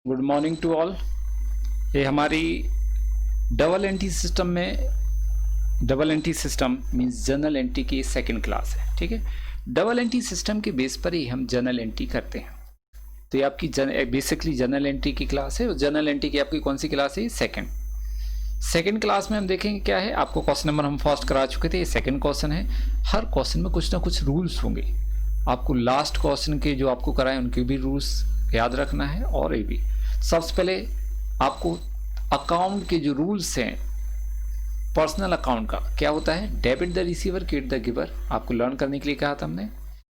Good morning to all. ये हमारी double entry system में double entry system means journal entry की second class है। ठीक है, डबल एंट्री सिस्टम के बेस पर ही हम जर्नल एंट्री करते हैं। तो ये आपकी बेसिकली जर्नल एंट्री की क्लास है और जर्नल एंट्री की आपकी कौन सी क्लास है? सेकंड क्लास में हम देखेंगे क्या है। आपको क्वेश्चन नंबर हम फर्स्ट करा चुके थे, ये सेकंड क्वेश्चन है। हर क्वेश्चन में कुछ ना कुछ रूल्स होंगे। आपको लास्ट क्वेश्चन के जो आपको कराए उनके भी रूल्स याद रखना है। और ये भी सबसे पहले आपको अकाउंट के जो रूल्स हैं, पर्सनल अकाउंट का क्या होता है, debit the receiver credit the giver, आपको लर्न करने के लिए कहा था हमने।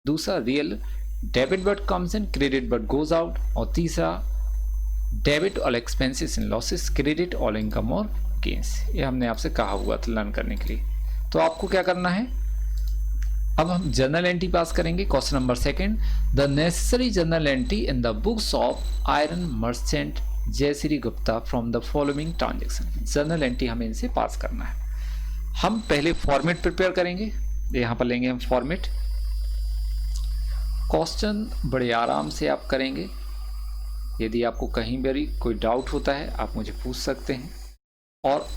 दूसरा real debit but comes in credit but goes out. और तीसरा डेबिट ऑल एक्सपेंसेस इन लॉसेस क्रेडिट ऑल इनकम और गेंस। ये हमने आपसे कहा हुआ था लर्न करने के लिए। तो आपको क्या करना है, अब हम जर्नल एंट्री पास करेंगे। Question number second, the necessary journal entry in the books of iron merchant Jayshree Gupta from the following transaction. Journal entry हमें इनसे पास करना है। हम पहले फॉर्मेट प्रिपेयर करेंगे। यहाँ पर लेंगे हम फॉर्मेट। क्वेश्चन बड़े आराम से आप करेंगे। यदि आपको कहीं भी कोई डाउट होता है आप मुझे पूछ सकते हैं, और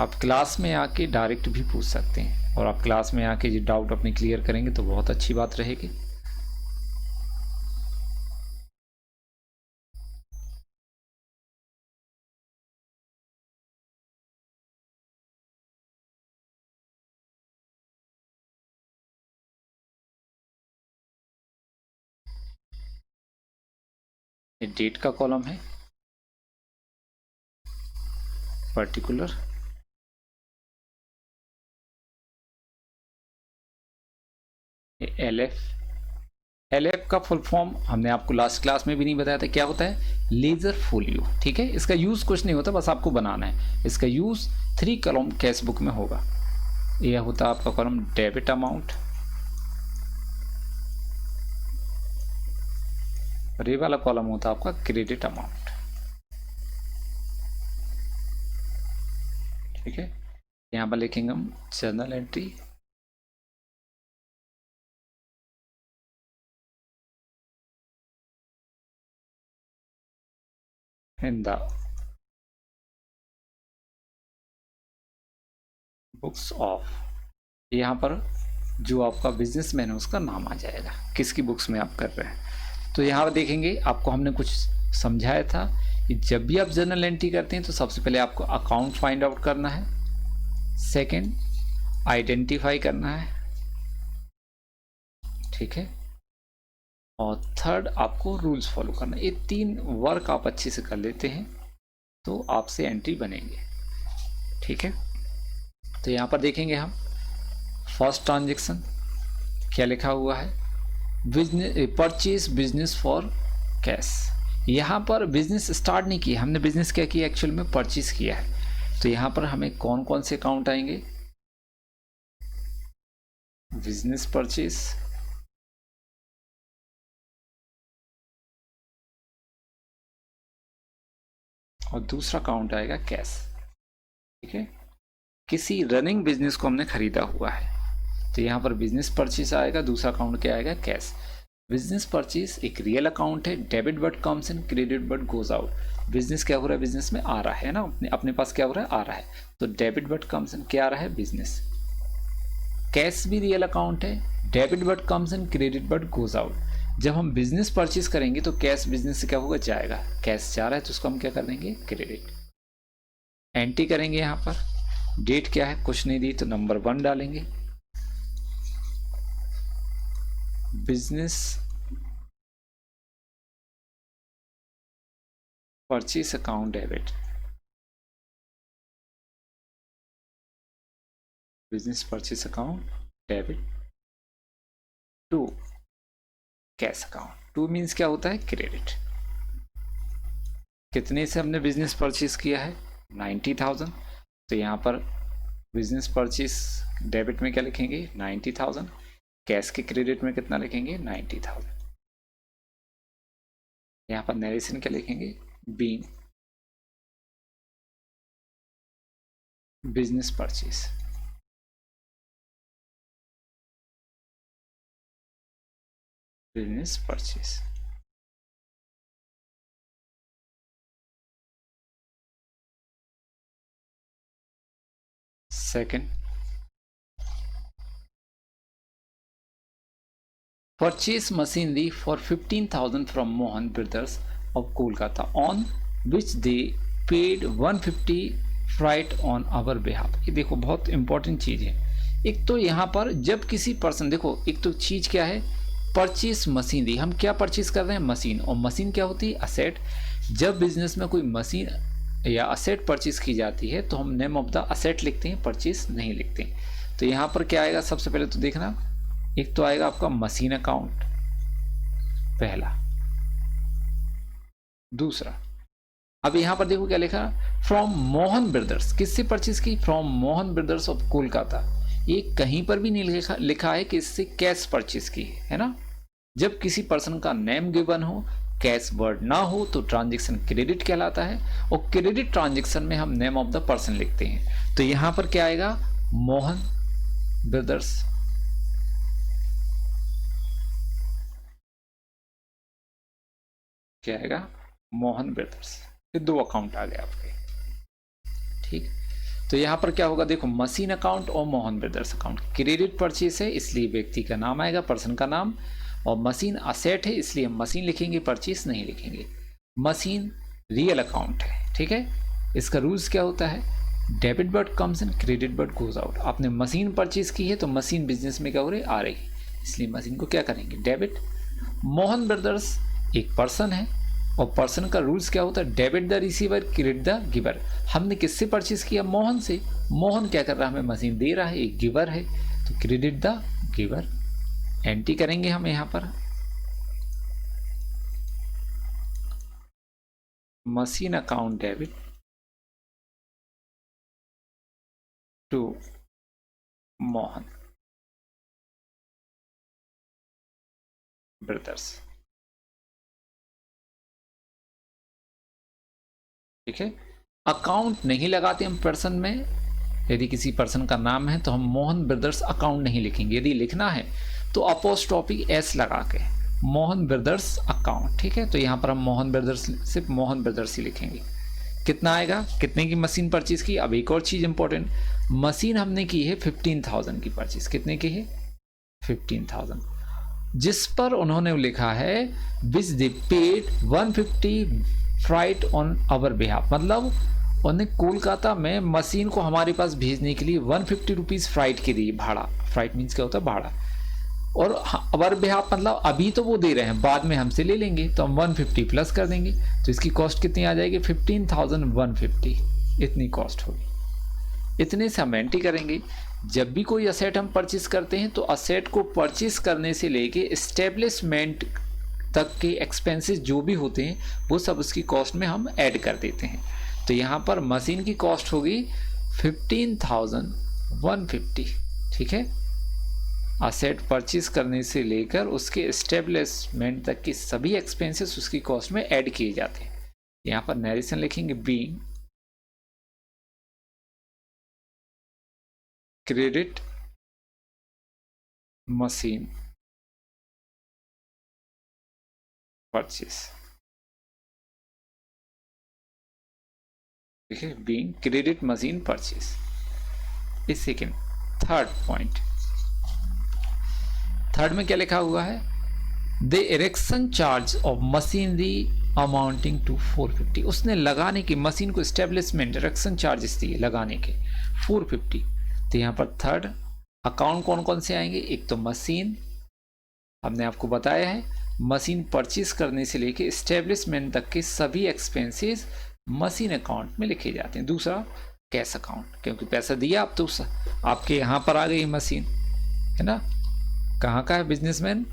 आप क्लास में आके डायरेक्ट भी पूछ सकते हैं। और आप क्लास में आके जो डाउट अपने क्लियर करेंगे तो बहुत अच्छी बात रहेगी। ये डेट का कॉलम है, पर्टिकुलर, एल एफ का फुल फॉर्म हमने आपको लास्ट क्लास में भी नहीं बताया था, क्या होता है, लेजर फोलियो। ठीक है, इसका यूज कुछ नहीं होता, बस आपको बनाना है। इसका यूज 3 कॉलम कैश बुक में होगा। यह होता है आपका कॉलम डेबिट अमाउंट, और ये वाला कॉलम होता है आपका क्रेडिट अमाउंट। ठीक है, यहाँ पर लिखेंगे हम journal entry in the books of, यहाँ पर जो आपका बिजनेसमैन है उसका नाम आ जाएगा, किसकी बुक्स में आप कर रहे हैं। तो यहाँ पर देखेंगे आपको हमने कुछ समझाया था कि जब भी आप जर्नल एंट्री करते हैं तो सबसे पहले आपको अकाउंट फाइंड आउट करना है, सेकंड आइडेंटिफाई करना है, ठीक है, और थर्ड आपको रूल्स फॉलो करना है। ये 3 वर्क आप अच्छे से कर लेते हैं तो आपसे एंट्री बनेंगे। ठीक है, तो यहाँ पर देखेंगे हम फर्स्ट ट्रांजेक्शन क्या लिखा हुआ है, business purchase business for cash. यहाँ पर बिजनेस स्टार्ट नहीं किया हमने, बिजनेस क्या किया, एक्चुअल में परचेज किया है। तो यहाँ पर हमें कौन कौन से अकाउंट आएंगे, बिजनेस परचेज, और दूसरा अकाउंट आएगा कैश। ठीक है, किसी रनिंग बिजनेस को हमने खरीदा हुआ है तो यहाँ पर बिजनेस परचेज आएगा, दूसरा अकाउंट क्या आएगा, कैश। बिजनेस परचेज एक रियल अकाउंट है, debit but comes in credit but goes out. Business क्या हो रहा है, बिजनेस में आ रहा है ना, अपने पास क्या हो रहा है, आ रहा है, तो डेबिट बट कम्स इन क्या आ रहा है, बिजनेस। कैश भी रियल अकाउंट है, debit but comes in credit but goes out. जब हम बिजनेस परचेज करेंगे तो कैश बिजनेस से क्या होगा, जाएगा, कैश जा रहा है तो उसको हम क्या कर देंगे, क्रेडिट। एंट्री करेंगे, यहाँ पर डेट क्या है, कुछ नहीं दी तो नंबर 1 डालेंगे, business purchase account debit, business purchase account debit to cash account. To means क्या होता है, क्रेडिट। कितने से हमने बिजनेस परचेज किया है, 90,000। तो यहाँ पर बिजनेस परचेज डेबिट में क्या लिखेंगे, 90,000। कैश के क्रेडिट में कितना लिखेंगे, 90,000। यहाँ पर नरेशन क्या लिखेंगे, being business purchase. Business purchase. Second, purchase machinery for 15,000 from Mohan brothers of Kolkata on which they paid 150 freight on our behalf. ये देखो बहुत इंपॉर्टेंट चीज है। एक तो यहाँ पर जब किसी पर्सन, देखो एक तो चीज क्या है, परचेस मशीनरी, हम क्या परचेस कर रहे हैं, मशीन। और मशीन क्या होती है, असेट। जब बिजनेस में कोई मशीन या असेट परचेस की जाती है तो हम नेम ऑफ द असेट लिखते हैं, परचेस नहीं लिखते हैं। तो यहाँ पर क्या आएगा, सबसे पहले तो देखना, एक तो आएगा आपका मशीन अकाउंट पहला। दूसरा, अब यहां पर देखो क्या लिखा, फ्रॉम मोहन ब्रदर्स, किससे परचेज की, from Mohan brothers of Kolkata. ये कहीं पर भी नहीं लिखा है कि इससे कैश परचेज की है ना। जब किसी पर्सन का नेम गिवन हो, कैश वर्ड ना हो, तो ट्रांजेक्शन क्रेडिट कहलाता है। और क्रेडिट ट्रांजेक्शन में हम नेम ऑफ द पर्सन लिखते हैं। तो यहां पर क्या आएगा, मोहन ब्रदर्स, क्या आएगा, मोहन ब्रदर्स। फिर दो अकाउंट आ गए आपके, ठीक। तो यहां पर क्या होगा, देखो मशीन अकाउंट और Mohan brothers account. Credit purchase है इसलिए व्यक्ति का नाम आएगा, पर्सन का नाम। और मशीन असेट है इसलिए हम मशीन लिखेंगे, परचेस नहीं लिखेंगे। मशीन रियल अकाउंट है, ठीक है। इसका रूल्स क्या होता है, debit word comes in, credit word goes out. आपने मशीन परचेस की है तो मशीन बिजनेस में क्या हो रही, आ रही, इसलिए मशीन को क्या करेंगे, डेबिट। मोहन ब्रदर्स एक पर्सन है और पर्सन का रूल्स क्या होता है, debit the receiver, credit the giver. हमने किससे परचेज किया, मोहन से। मोहन क्या कर रहा है, हमें मशीन दे रहा है, एक गिवर है, तो क्रेडिट द गिवर। एंट्री करेंगे हम यहां पर, machine account debit to Mohan brothers, ठीक है। अकाउंट नहीं लगाते हम पर्सन में। यदि किसी पर्सन का नाम है तो हम मोहन ब्रदर्स अकाउंट नहीं लिखेंगे। यदि लिखना है तो अपोस्ट्रोफी एस लगा के मोहन ब्रदर्स अकाउंट, ठीक है। तो यहाँ पर हम मोहन ब्रदर्स, सिर्फ मोहन ब्रदर्स ही लिखेंगे। कितना आएगा, कितने की मशीन परचेज की। अब एक और चीज इंपॉर्टेंट, मशीन हमने की है 15,000 की परचेज। कितने की है, 15,000, जिस पर उन्होंने लिखा है which they paid 150 freight on our behalf. मतलब उन्हें कोलकाता में मशीन को हमारे पास भेजने के लिए 150 रुपीज फ्राइट की दी, भाड़ा। फ्राइट मीन्स क्या होता है, भाड़ा। और अवर बिहाफ मतलब अभी तो वो दे रहे हैं, बाद में हमसे ले लेंगे तो हम 150 प्लस कर देंगे। तो इसकी कॉस्ट कितनी आ जाएगी, 15,150, इतनी कॉस्ट होगी। इतने से हम एंट्री करेंगे। जब भी कोई असेट हम परचेस करते हैं तो असेट को परचेस करने से लेके एस्टेब्लिशमेंट तक के एक्सपेंसेस जो भी होते हैं वो सब उसकी कॉस्ट में हम ऐड कर देते हैं। तो यहाँ पर मशीन की कॉस्ट होगी 15,150, ठीक है। असेट परचेस करने से लेकर उसके एस्टेब्लिशमेंट तक के सभी एक्सपेंसेस उसकी कॉस्ट में ऐड किए जाते हैं। यहाँ पर नरेशन लिखेंगे, बीइंग क्रेडिट मशीन परचेस, ठीक है, बीइंग क्रेडिट मशीन परचेस। इस सेकेंड, थर्ड पॉइंट, थर्ड में क्या लिखा हुआ है, the erection charge of machinery amounting to 450। उसने लगाने की, मशीन को एस्टेब्लिशमेंट इरेक्शन चार्जेस दिए लगाने के 450। तो यहाँ पर थर्ड अकाउंट कौन कौन से आएंगे, एक तो मशीन, हमने आपको बताया है मशीन परचेज करने से लेके एस्टेब्लिशमेंट तक के सभी एक्सपेंसेस मशीन अकाउंट में लिखे जाते हैं। दूसरा कैश अकाउंट, क्योंकि पैसा दिया आप तो आपके यहाँ पर आ गई मशीन, है ना। कहाँ का है बिजनेसमैन,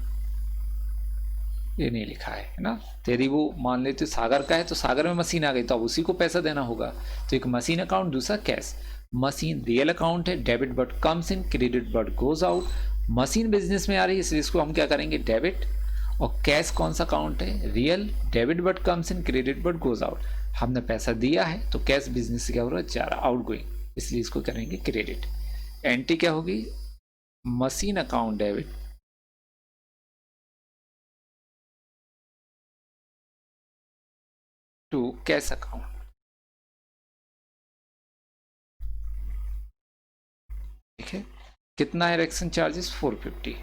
ये नहीं लिखा है ना। तेरी वो मान लेते सागर का है तो सागर में मशीन आ गई तो अब उसी को पैसा देना होगा। तो एक मशीन अकाउंट, दूसरा कैश। मशीन रियल अकाउंट है, debit but comes in, credit but goes out. Machine business में आ रही है इसलिए इसको हम क्या करेंगे, डेबिट। और कैश कौन सा अकाउंट है, real, debit but comes in, credit but goes out. हमने पैसा दिया है तो कैश बिजनेस से क्या हो रहा है, जा रहा, आउट गोइंग, इसलिए इसको करेंगे क्रेडिट। एंट्री क्या होगी, machine account debit cash account. ठीक है, कितना है erection charges 450।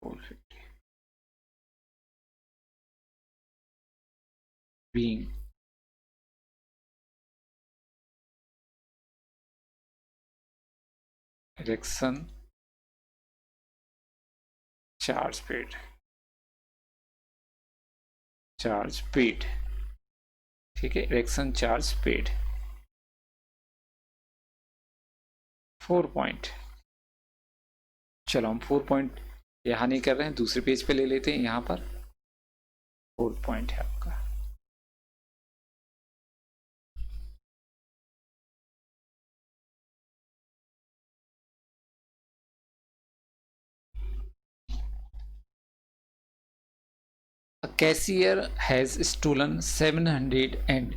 450 being erection charge paid, charge paid. ठीक है, इरेक्शन चार्ज पेड 4 पॉइंट। चलो हम 4 पॉइंट यहाँ नहीं कर रहे हैं, दूसरे पेज पे ले लेते हैं। यहाँ पर 4 पॉइंट है आपका। Cashier has stolen 700 and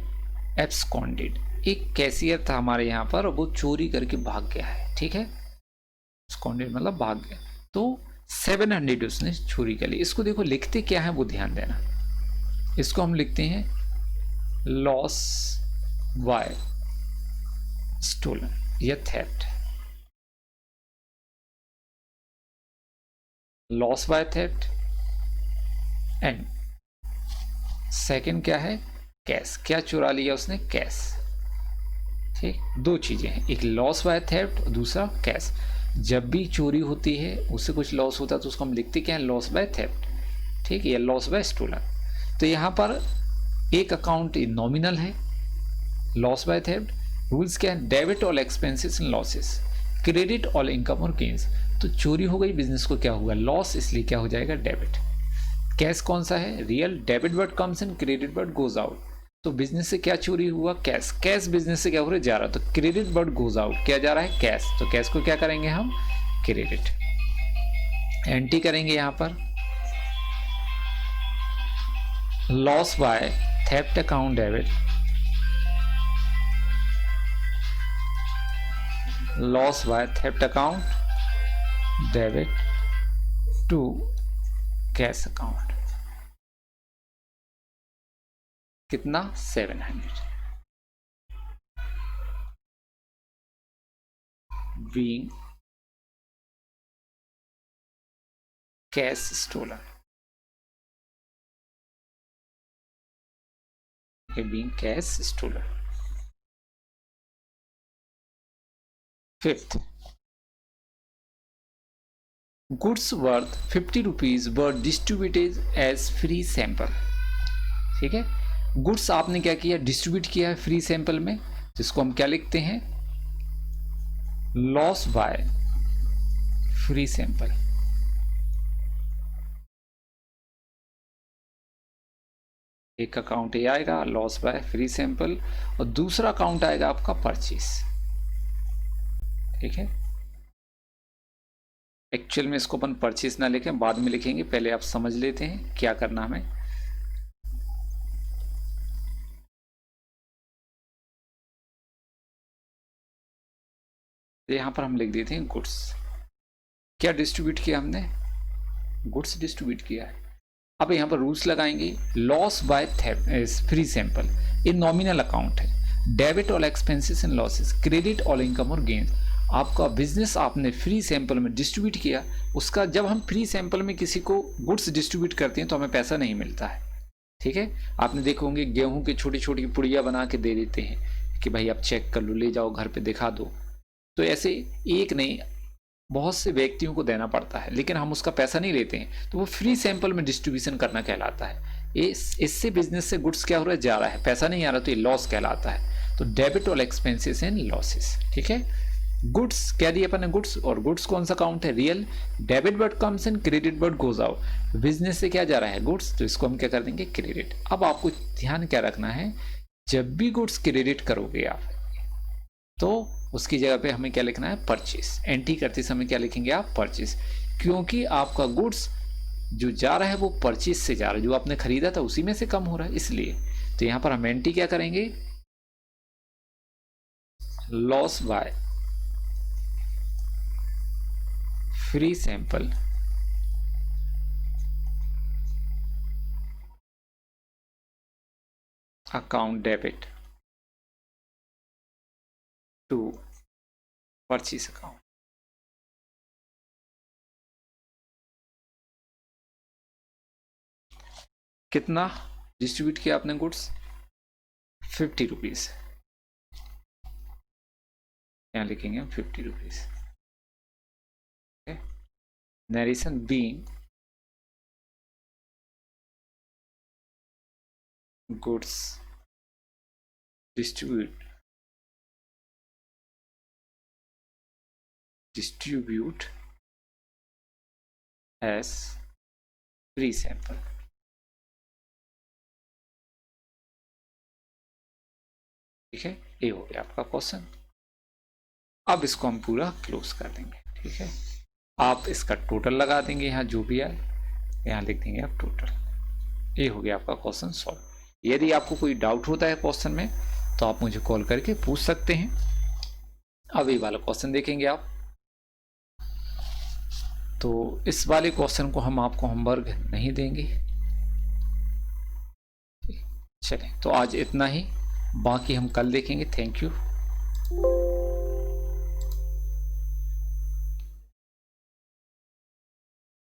absconded. एक कैशियर था हमारे यहाँ पर, वो चोरी करके भाग गया है। ठीक है, एब्सकॉन्डेड मतलब भाग गया। तो 700 उसने चोरी कर ली। इसको देखो लिखते क्या है वो ध्यान देना। इसको हम लिखते हैं लॉस बाय स्टोलन या theft. Loss by theft and second क्या है, कैश। क्या चुरा लिया उसने, कैश। ठीक, दो चीजें हैं, एक लॉस बाय थेफ्ट और दूसरा कैश। जब भी चोरी होती है उससे कुछ लॉस होता है तो उसको हम लिखते क्या है, लॉस बाय थेफ्ट। ठीक है, या लॉस बाय स्टोलन। तो यहाँ पर एक अकाउंट नॉमिनल है, लॉस बाय थेफ्ट। रूल्स क्या है, debit all expenses and losses, credit all income और गेन्स। तो चोरी हो गई, बिजनेस को क्या हुआ, लॉस, इसलिए क्या हो जाएगा, डेबिट। कैश कौन सा है, real. Debit word comes in, credit word goes out. तो बिजनेस से क्या चोरी हुआ, कैश। कैश बिजनेस से क्या हो रहा है, जा रहा। तो क्रेडिट वर्ड गोज आउट, क्या जा रहा है, कैश। तो कैश को क्या करेंगे हम, क्रेडिट। एंट्री करेंगे यहाँ पर loss by theft account debit, loss by theft account debit to cash account. कितना, 700 being cash stolen, being cash stolen। Fifth, goods worth 50 rupees were distributed as free sample। ठीक है, गुड्स आपने क्या किया, distribute किया है फ्री सैंपल में, जिसको हम क्या लिखते हैं, लॉस बाय फ्री सैंपल। एक अकाउंट ये आएगा लॉस बाय फ्री सैंपल, और दूसरा अकाउंट आएगा आपका परचेस। ठीक है, एक्चुअल में इसको अपन परचेस ना लिखें, बाद में लिखेंगे, पहले आप समझ लेते हैं क्या करना हमें। यहां पर हम लिख देते हैं गुड्स। क्या डिस्ट्रीब्यूट किया हमने, गुड्स डिस्ट्रीब्यूट किया है। अब यहां पर रूल्स लगाएंगे, लॉस बाय फ्री सैंपल, ये नॉमिनल अकाउंट है। Debit all expenses and losses, credit all income और गेन्स। आपका बिजनेस आपने फ्री सैंपल में डिस्ट्रीब्यूट किया, उसका जब हम फ्री सैंपल में किसी को गुड्स डिस्ट्रीब्यूट करते हैं तो हमें पैसा नहीं मिलता है। ठीक है, आपने देखे होंगे गेहूं की छोटी छोटी पुड़िया बना के दे देते हैं कि भाई आप चेक कर लो, ले जाओ घर पे दिखा दो। तो ऐसे एक नहीं, बहुत से व्यक्तियों को देना पड़ता है, लेकिन हम उसका पैसा नहीं लेते हैं, तो वो फ्री सैंपल में डिस्ट्रीब्यूशन करना कहलाता है। इससे बिजनेस से गुड्स क्या हो रहा है, जा रहा है, पैसा नहीं आ रहा, तो ये लॉस कहलाता है। तो debit all expenses and losses. ठीक है, गुड्स क्या दिया अपन ने, गुड्स, और गुड्स कौन सा अकाउंट है, real. Debit word comes in, credit word goes out. Business से क्या जा रहा है, गुड्स, तो इसको हम क्या कर देंगे, क्रेडिट। अब आपको ध्यान क्या रखना है, जब भी गुड्स क्रेडिट करोगे आप तो उसकी जगह पे हमें क्या लिखना है, परचेस। एंट्री करते समय क्या लिखेंगे आप, परचेस, क्योंकि आपका गुड्स जो जा रहा है वो परचेस से जा रहा है, जो आपने खरीदा था उसी में से कम हो रहा है, इसलिए। तो यहां पर हम एंट्री क्या करेंगे, loss by free sample account debit to purchase account. कितना डिस्ट्रीब्यूट किया आपने गुड्स? 50 रुपीज। यहाँ लिखेंगे 50 rupees. Narration being goods distribute as free sample। ठीक है, ये हो गया आपका क्वेश्चन। अब इसको हम पूरा क्लोज कर देंगे। ठीक है, आप इसका टोटल लगा देंगे, यहाँ जो भी आए यहाँ लिख देंगे आप टोटल। ये हो गया आपका क्वेश्चन सॉल्व। यदि आपको कोई डाउट होता है क्वेश्चन में तो आप मुझे कॉल करके पूछ सकते हैं। अब ये वाला क्वेश्चन देखेंगे आप, तो इस वाले क्वेश्चन को हम आपको होमवर्क नहीं देंगे। चलें, तो आज इतना ही, बाकी हम कल देखेंगे। Thank you.